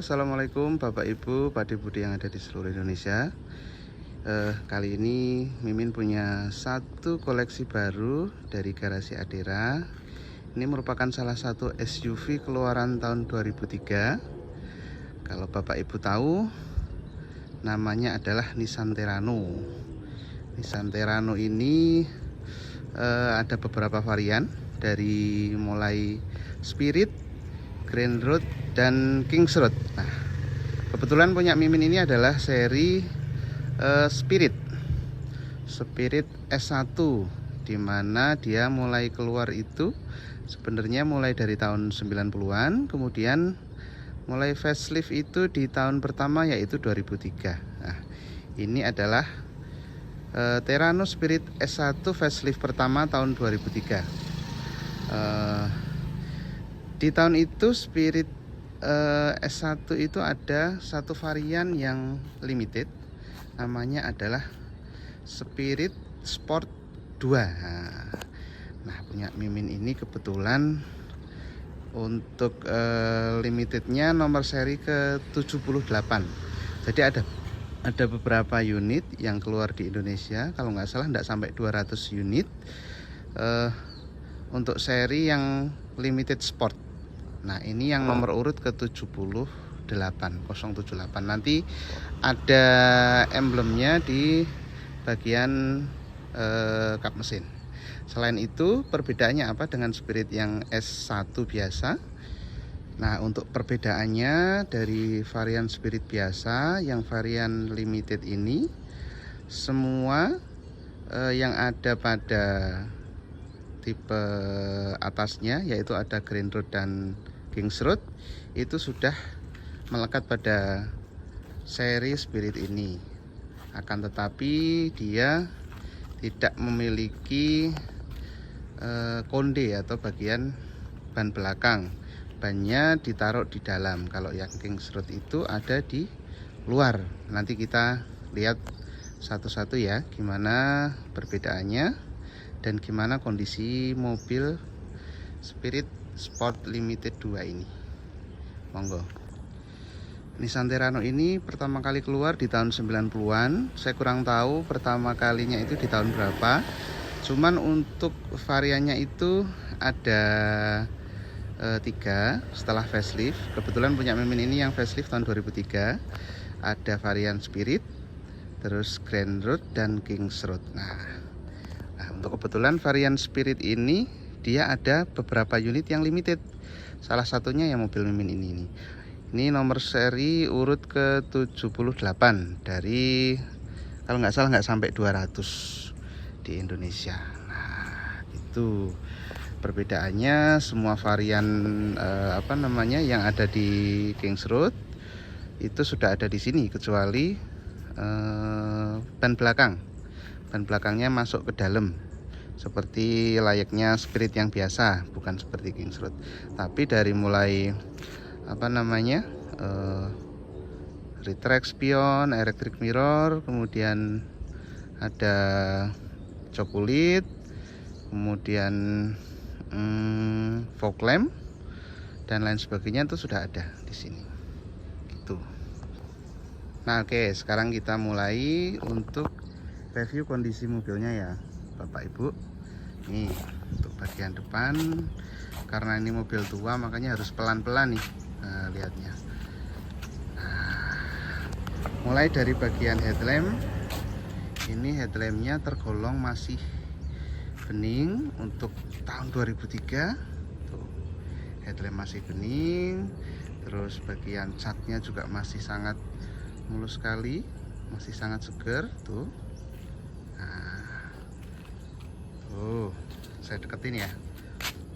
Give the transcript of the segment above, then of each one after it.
Assalamualaikum Bapak Ibu, Pak Budi yang ada di seluruh Indonesia. Kali ini Mimin punya satu koleksi baru dari Garasi Adera. Ini merupakan salah satu SUV keluaran tahun 2003. Kalau Bapak Ibu tahu, namanya adalah Nissan Terrano. Nissan Terrano ini ada beberapa varian, dari mulai Spirit, Grand Road, dan Kings Road. Nah, kebetulan punya Mimin ini adalah seri Spirit S1, dimana dia mulai keluar itu sebenarnya mulai dari tahun 90-an, kemudian mulai facelift itu di tahun pertama yaitu 2003. Nah, ini adalah Terrano Spirit S1 facelift pertama tahun 2003. Di tahun itu Spirit S1 itu ada satu varian yang limited, namanya adalah Spirit Sport 2. Nah, punya Mimin ini kebetulan untuk limitednya nomor seri ke 78. Jadi ada beberapa unit yang keluar di Indonesia, kalau nggak salah tidak sampai 200 unit untuk seri yang limited sport. Nah, ini yang nomor urut ke 078. Nanti ada emblemnya di bagian kap mesin. Selain itu, perbedaannya apa dengan Spirit yang S1 biasa? Nah, untuk perbedaannya dari varian Spirit biasa, yang varian limited ini, semua yang ada pada tipe atasnya, yaitu ada Grand Road dan Kings Road, itu sudah melekat pada seri Spirit ini. Akan tetapi dia tidak memiliki konde atau bagian ban belakang. Bannya ditaruh di dalam. Kalau yang Kings Road itu ada di luar. Nanti kita lihat satu-satu ya, gimana perbedaannya dan gimana kondisi mobil Spirit Sport Limited 2 ini. Monggo. Nissan Terrano ini pertama kali keluar di tahun 90-an. Saya kurang tahu pertama kalinya itu di tahun berapa. Cuman untuk variannya itu ada 3 setelah facelift. Kebetulan punya Mimin ini yang facelift tahun 2003. Ada varian Spirit, terus Grand Road, dan Kings Road. Nah, untuk kebetulan varian Spirit ini dia ada beberapa unit yang limited. Salah satunya yang mobil Mimin ini. Ini nomor seri urut ke 78 dari, kalau nggak salah nggak sampai 200 di Indonesia. Nah, itu perbedaannya. Semua varian yang ada di Kings Road itu sudah ada di sini, kecuali ban belakang. Ban belakangnya masuk ke dalam seperti layaknya Spirit yang biasa, bukan seperti Kings Road. Tapi dari mulai retract spion, electric mirror, kemudian ada cokulit, kemudian fog lamp dan lain sebagainya itu sudah ada di sini. Gitu. Nah, oke, sekarang kita mulai untuk review kondisi mobilnya ya, Bapak Ibu. Nih, untuk bagian depan, karena ini mobil tua makanya harus pelan-pelan nih lihatnya. Nah, mulai dari bagian headlamp. Ini headlampnya tergolong masih bening untuk tahun 2003. Tuh, headlamp masih bening. Terus bagian catnya juga masih sangat mulus sekali, masih sangat segar tuh. Nah, tuh, saya deketin ya.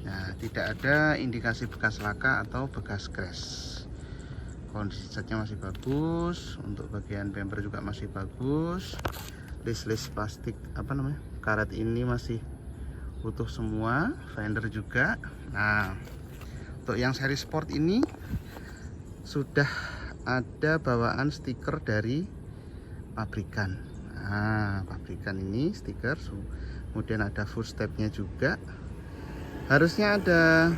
Nah, tidak ada indikasi bekas laka atau bekas crash. Kondisi catnya masih bagus. Untuk bagian bumper juga masih bagus. List plastik karet ini masih utuh semua. Fender juga. Nah, untuk yang seri sport ini sudah ada bawaan stiker dari pabrikan. Nah, pabrikan ini stiker. Kemudian ada footstepnya juga. Harusnya ada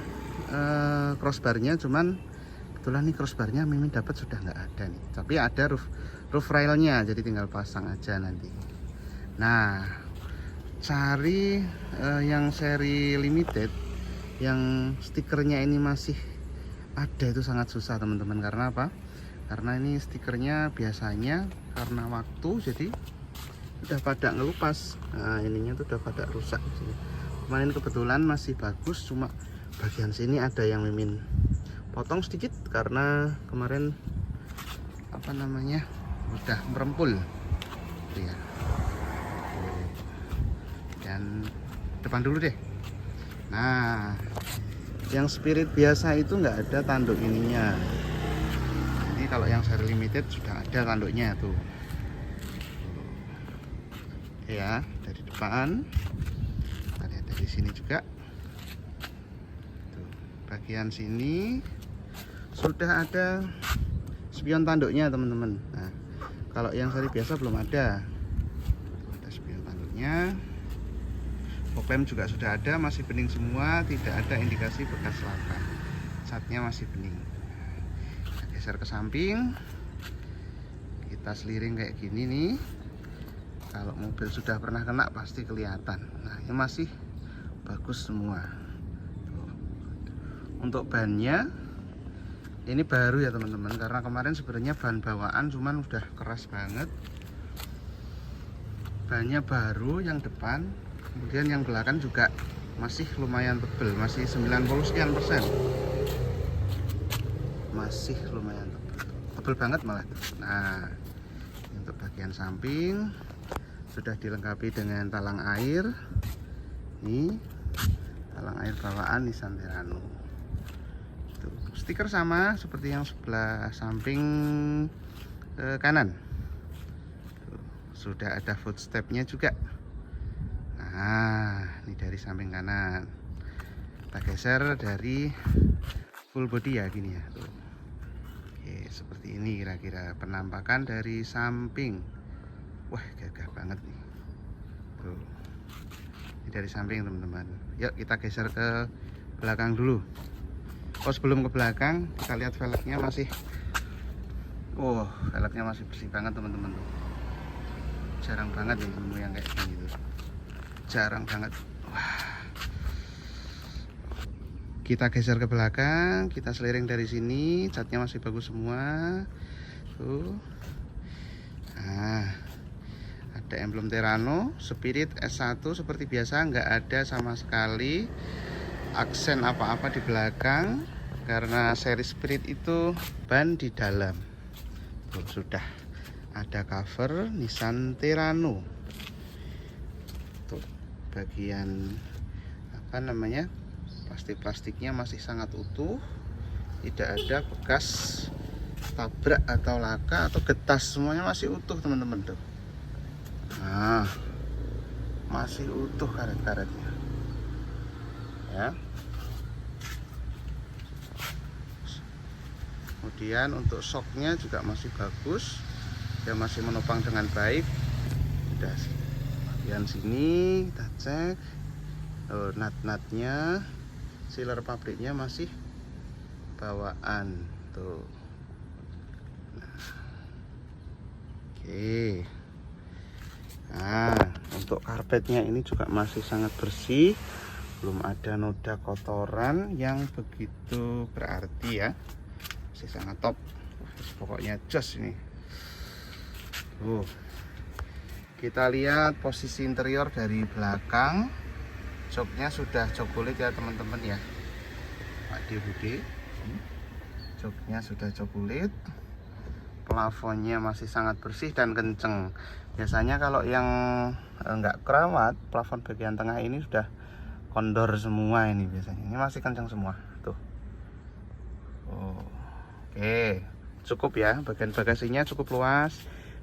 crossbarnya, cuman kebetulan nih crossbarnya Mimin dapat sudah nggak ada nih, tapi ada roof railnya, jadi tinggal pasang aja nanti. Nah, cari yang seri limited yang stikernya ini masih ada itu sangat susah teman-teman. Karena apa? Karena ini stikernya biasanya karena waktu jadi udah pada ngelupas. Nah, ininya tuh udah pada rusak. Kemarin kebetulan masih bagus, cuma bagian sini ada yang Mimin potong sedikit karena kemarin apa namanya udah merempul ya. Dan depan dulu deh. Nah, yang Spirit biasa itu nggak ada tanduk ininya. Jadi kalau yang seri limited sudah ada tanduknya tuh. Ya, dari depan. Kita lihat dari sini juga. Tuh, bagian sini sudah ada spion tanduknya teman-teman. Nah, kalau yang seri biasa belum ada. Tuh, ada spion tanduknya. Fog lamp juga sudah ada, masih bening semua, tidak ada indikasi bekas laka. Catnya masih bening. Kita geser ke samping, kita seliring kayak gini nih. Kalau mobil sudah pernah kena pasti kelihatan. Nah, ini masih bagus semua. Tuh. Untuk bannya ini baru ya teman-teman, karena kemarin sebenarnya ban bawaan cuman udah keras banget. Bannya baru yang depan. Kemudian yang belakang juga masih lumayan tebel, masih 90 sekian persen, masih lumayan tebel banget malah. Nah, untuk bagian samping sudah dilengkapi dengan talang air. Ini talang air bawaan Nissan Terrano. Tuh, stiker sama seperti yang sebelah samping kanan. Tuh, sudah ada footstepnya juga. Nah, ini dari samping kanan. Kita geser dari full body ya gini ya. Tuh. Oke, seperti ini kira-kira penampakan dari samping. Wah, gagah banget nih. Tuh. Ini dari samping teman-teman. Yuk kita geser ke belakang dulu. Oh, sebelum ke belakang kita lihat velgnya masih. Oh, velgnya masih bersih banget teman-teman tuh. Jarang banget nih nemu yang kayak gini tuh. Jarang banget. Wah. Kita geser ke belakang, kita seliring dari sini, catnya masih bagus semua. Tuh. Nah, ada emblem Terrano, Spirit S1 seperti biasa, nggak ada sama sekali aksen apa-apa di belakang karena seri Spirit itu ban di dalam. Tuh, sudah ada cover Nissan Terrano. Bagian apa namanya plastiknya masih sangat utuh, tidak ada bekas tabrak atau laka atau getas, semuanya masih utuh teman-teman tuh. Nah, masih utuh karet-karetnya ya. Kemudian untuk shocknya juga masih bagus, dia masih menopang dengan baik. Udah sih. Bagian sini kita cek nut-nutnya, sealer pabriknya masih bawaan tuh. Nah, oke. Nah, untuk karpetnya ini juga masih sangat bersih, belum ada noda kotoran yang begitu berarti ya, masih sangat top. Pokoknya jos ini. Kita lihat posisi interior dari belakang. Joknya sudah jok kulit ya teman-teman ya, Pak Bude. Joknya sudah jok kulit. Plafonnya masih sangat bersih dan kenceng. Biasanya kalau yang enggak kerawat, plafon bagian tengah ini sudah kondor semua ini biasanya. Ini masih kenceng semua tuh. Oke, cukup ya. Bagian bagasinya cukup luas,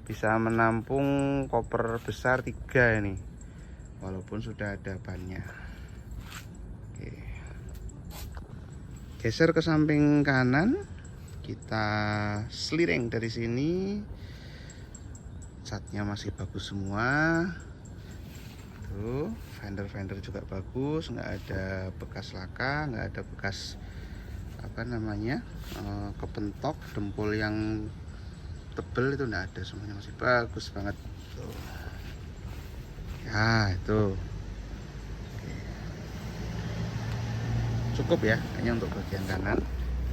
bisa menampung koper besar 3 ini, walaupun sudah ada bannya. Oke. Geser ke samping kanan, kita seliring dari sini. Catnya masih bagus semua. Tuh, fender juga bagus, nggak ada bekas laka, nggak ada bekas apa namanya, kepentok dempul yang tebel itu enggak ada, semuanya masih bagus banget tuh. Ya itu cukup ya, hanya untuk bagian kanan.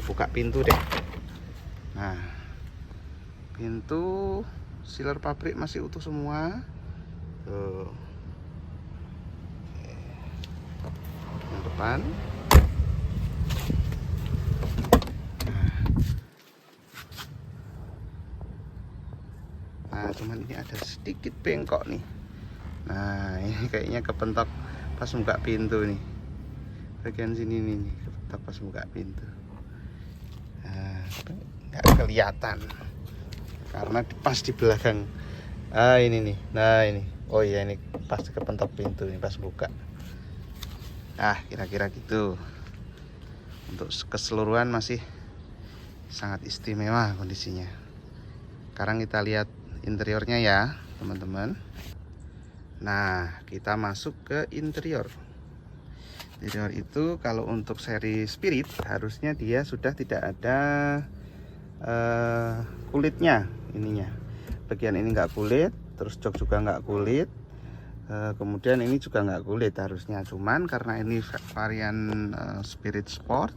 Buka pintu deh. Nah, pintu sealer pabrik masih utuh semua tuh. Yang depan. Nah, cuman ini ada sedikit bengkok nih. Nah, ini kayaknya kepentok pas buka pintu nih. Bagian sini nih, kepentok pas buka pintu. Nah, nggak kelihatan karena pas di belakang. Ah, ini nih. Nah, ini. Oh iya, ini pas kepentok pintu nih pas buka. Ah, kira-kira gitu. Untuk keseluruhan masih sangat istimewa kondisinya. Sekarang kita lihat interiornya ya teman-teman. Nah, kita masuk ke interior. Interior itu kalau untuk seri Spirit harusnya dia sudah tidak ada kulitnya ininya. Bagian ini nggak kulit, terus jok juga nggak kulit, kemudian ini juga nggak kulit harusnya. Cuman karena ini varian Spirit Sport,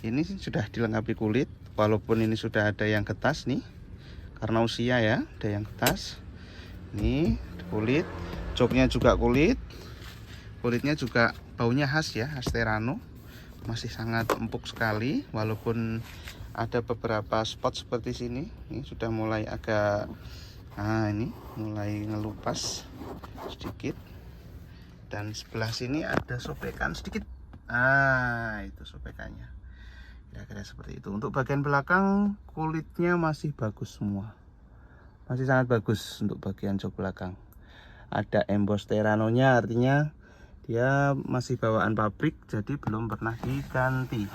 ini sudah dilengkapi kulit. Walaupun ini sudah ada yang getas nih, karena usia ya, ada yang getas. Ini kulit, joknya juga kulit, kulitnya juga baunya khas ya, khas Terrano, masih sangat empuk sekali. Walaupun ada beberapa spot seperti sini, ini sudah mulai agak, nah ini mulai ngelupas sedikit. Dan sebelah sini ada sobekan sedikit, nah itu sobekannya. Kira-kira seperti itu. Untuk bagian belakang kulitnya masih bagus semua, masih sangat bagus untuk bagian jok belakang. Ada emboss Terrano-nya, artinya dia masih bawaan pabrik, jadi belum pernah diganti.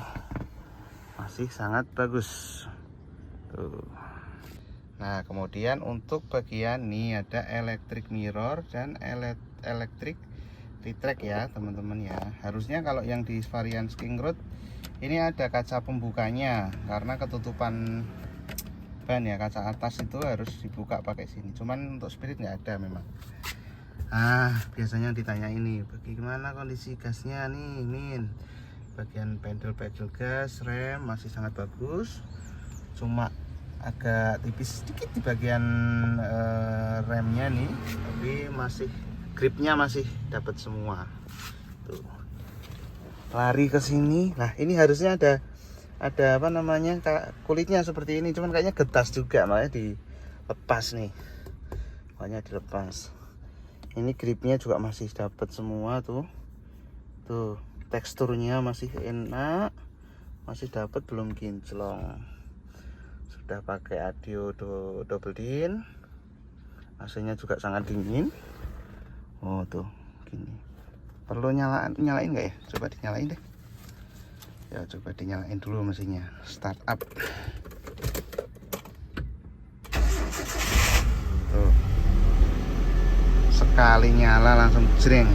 Masih sangat bagus. Tuh. Nah, kemudian untuk bagian ini ada electric mirror dan electric retract ya teman-teman ya. Harusnya kalau yang di varian King Road ini ada kaca pembukanya, karena ketutupan ban ya, kaca atas itu harus dibuka pakai sini. Cuman untuk Spirit nggak ada memang. Biasanya ditanya ini bagaimana kondisi gasnya nih Min. Bagian pedal gas, rem masih sangat bagus, cuma agak tipis sedikit di bagian remnya nih, tapi masih gripnya masih dapat semua tuh. Lari ke sini, nah ini harusnya ada apa namanya, kulitnya seperti ini, cuman kayaknya getas juga, makanya dilepas nih, makanya dilepas. Ini gripnya juga masih dapat semua tuh, teksturnya masih enak, masih dapat, belum kinclong. Sudah pakai audio double din, AC-nya juga sangat dingin. Oh tuh gini. Perlu nyalain nggak ya? Coba dinyalain deh. Ya coba dinyalain dulu mesinnya. Start up. Tuh. Sekali nyala langsung jreng.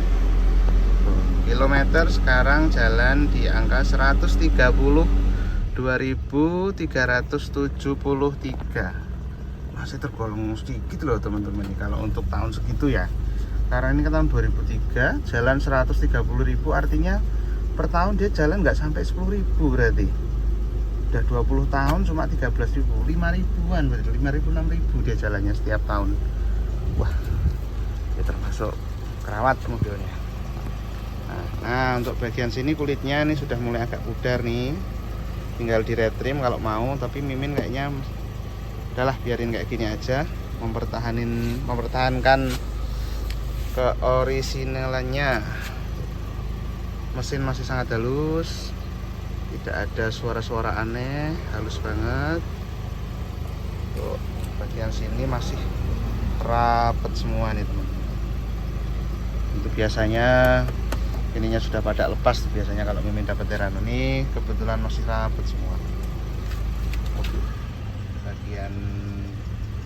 Tuh. Kilometer sekarang jalan di angka 132.373. Masih tergolong sedikit loh teman-teman nih kalau untuk tahun segitu ya. Karena ini kan tahun 2003, jalan 130.000, artinya per tahun dia jalan nggak sampai 10.000 berarti. Udah 20 tahun cuma 13.000, 5.000-an berarti, 5.000 6.000 dia jalannya setiap tahun. Wah, dia termasuk kerawat mobilnya. Nah, untuk bagian sini kulitnya ini sudah mulai agak pudar nih. Tinggal di retrim kalau mau, tapi Mimin kayaknya udahlah biarin kayak gini aja, mempertahankan keoriginalannya. Mesin masih sangat halus, tidak ada suara-suara aneh, halus banget. Tuh, bagian sini masih rapet semua nih teman-teman. Itu biasanya ininya sudah pada lepas tuh, biasanya kalau Mimin dapat Terrano ini kebetulan masih rapet semua. Oke. Bagian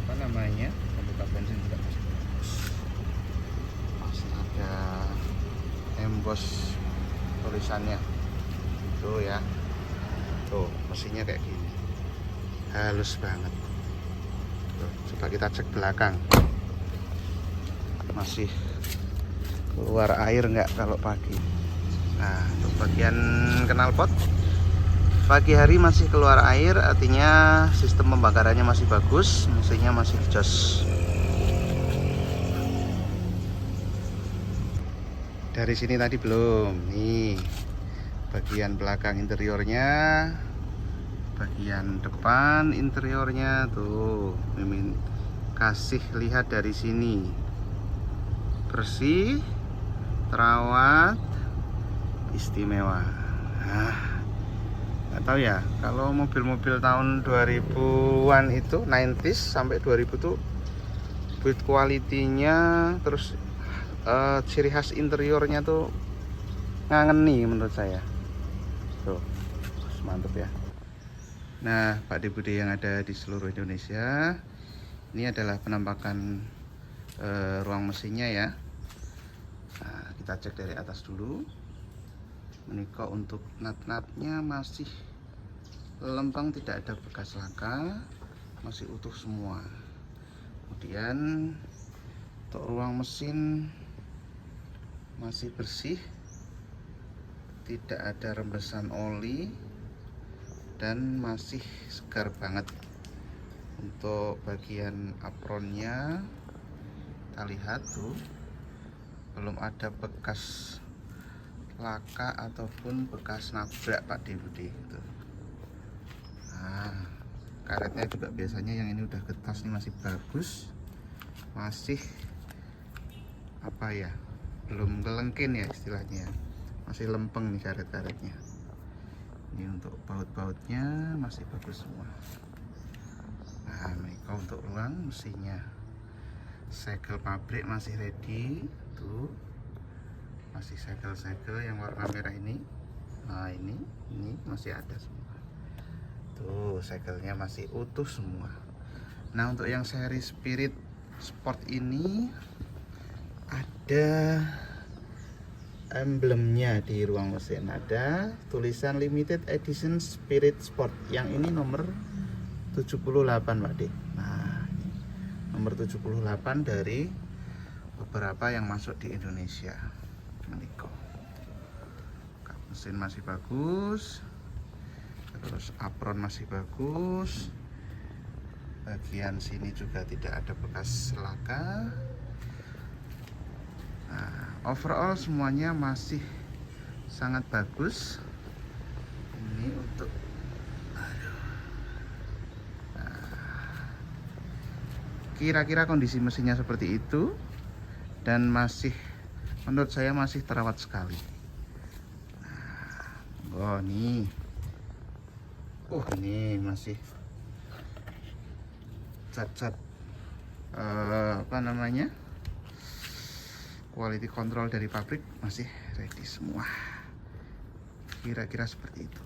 apa namanya, pembuka bensin juga masih bagus. Masih ada emboss tulisannya itu ya. Tuh mesinnya kayak gini, halus banget. Tuh, coba kita cek belakang, masih keluar air nggak kalau pagi. Nah untuk bagian knalpot pagi hari masih keluar air, artinya sistem pembakarannya masih bagus, mesinnya masih jos. Dari sini tadi belum. Nih bagian belakang interiornya, bagian depan interiornya tuh Mimin kasih lihat dari sini, bersih, terawat, istimewa. Nah, nggak tahu ya kalau mobil-mobil tahun 2000-an itu 90s sampai 2000 tuh build quality-nya, terus ciri khas interiornya tuh ngangeni menurut saya. Tuh mantap ya. Nah Pak Bude yang ada di seluruh Indonesia, ini adalah penampakan ruang mesinnya ya. Nah, kita cek dari atas dulu. Menika untuk nat-natnya masih lempeng, tidak ada bekas laka, masih utuh semua. Kemudian untuk ruang mesin masih bersih, tidak ada rembesan oli, dan masih segar banget. Untuk bagian apronnya kita lihat tuh belum ada bekas laka ataupun bekas nabrak Pak Bude itu. Nah karetnya juga biasanya yang ini udah getas, nih masih bagus, masih apa ya, belum kelengkin ya istilahnya, masih lempeng nih karet-karetnya. Ini untuk baut-bautnya masih bagus semua. Nah ini untuk ruang mesinnya, segel pabrik masih ready tuh, masih segel-segel yang warna merah ini. Nah ini masih ada semua tuh, segelnya masih utuh semua. Nah untuk yang seri Spirit Sport ini ada emblemnya di ruang mesin, ada tulisan limited edition Spirit Sport. Yang ini nomor 78 Pak D. Nah ini nomor 78 dari beberapa yang masuk di Indonesia. Meniko mesin masih bagus, terus apron masih bagus, bagian sini juga tidak ada bekas laka. Nah, overall semuanya masih sangat bagus. Ini untuk kira-kira kondisi mesinnya seperti itu, dan masih menurut saya masih terawat sekali. Nah, nih ini masih cat-cat apa namanya, quality control dari pabrik masih ready semua. Kira-kira seperti itu.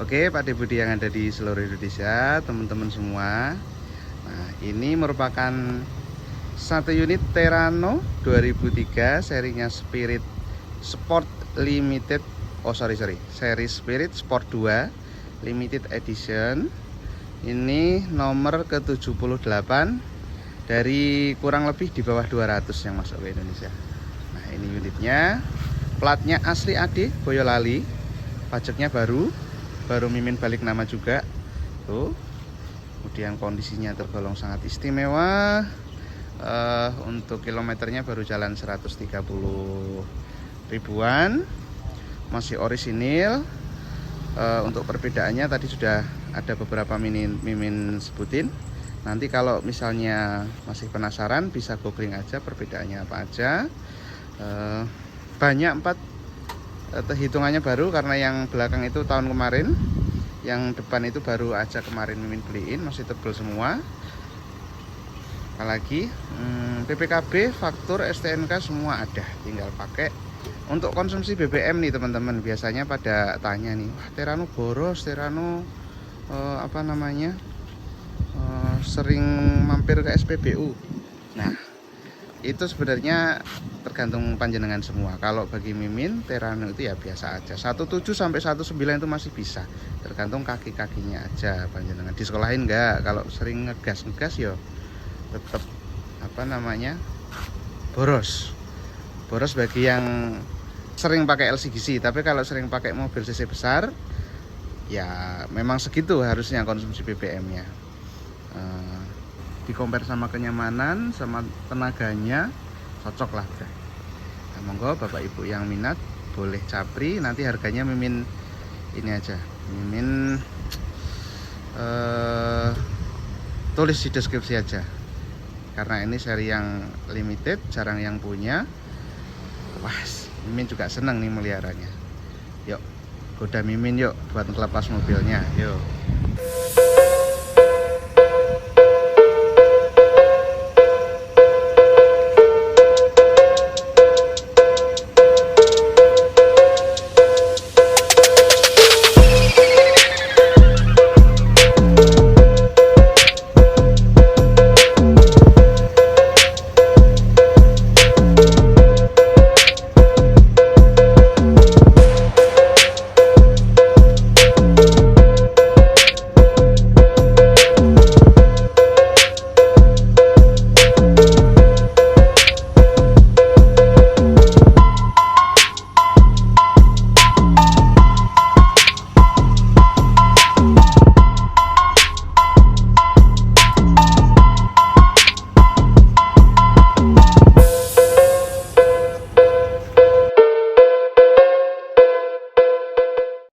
Oke Pak Bude yang ada di seluruh Indonesia, teman-teman semua. Nah ini merupakan satu unit Terrano 2003 serinya Spirit Sport Limited, seri Spirit Sport 2 Limited Edition. Ini nomor ke-78 dari kurang lebih di bawah 200 yang masuk ke Indonesia. Nah ini unitnya, platnya asli AD Boyolali, pajaknya baru Mimin balik nama juga tuh. Kemudian kondisinya tergolong sangat istimewa. Untuk kilometernya baru jalan 130 ribuan, masih orisinil. Untuk perbedaannya tadi sudah ada beberapa mimin sebutin. Nanti kalau misalnya masih penasaran bisa googling aja perbedaannya apa aja. Banyak 4 hitungannya baru, karena yang belakang itu tahun kemarin, yang depan itu baru aja kemarin mimin beliin, masih tebel semua. Apalagi PPKB, faktur, STNK semua ada, tinggal pakai. Untuk konsumsi BBM nih teman-teman, biasanya pada tanya nih, wah Terrano boros, Terrano apa namanya, sering mampir ke SPBU. Nah itu sebenarnya tergantung panjenengan semua. Kalau bagi Mimin Terano itu ya biasa aja, 17 sampai 19 itu masih bisa, tergantung kaki-kakinya aja panjenengan disekolahin enggak. Kalau sering ngegas yo tetap apa namanya boros bagi yang sering pakai LCGC. Tapi kalau sering pakai mobil cc besar ya memang segitu harusnya konsumsi BBM-nya. Di compare sama kenyamanan sama tenaganya cocok lah. Nah, monggo Bapak Ibu yang minat boleh capri. Nanti harganya Mimin ini aja, Mimin tulis di deskripsi aja, karena ini seri yang limited, jarang yang punya. Wah, Mimin juga seneng nih meliharanya. Yuk goda Mimin yuk buat ngelepas mobilnya yuk.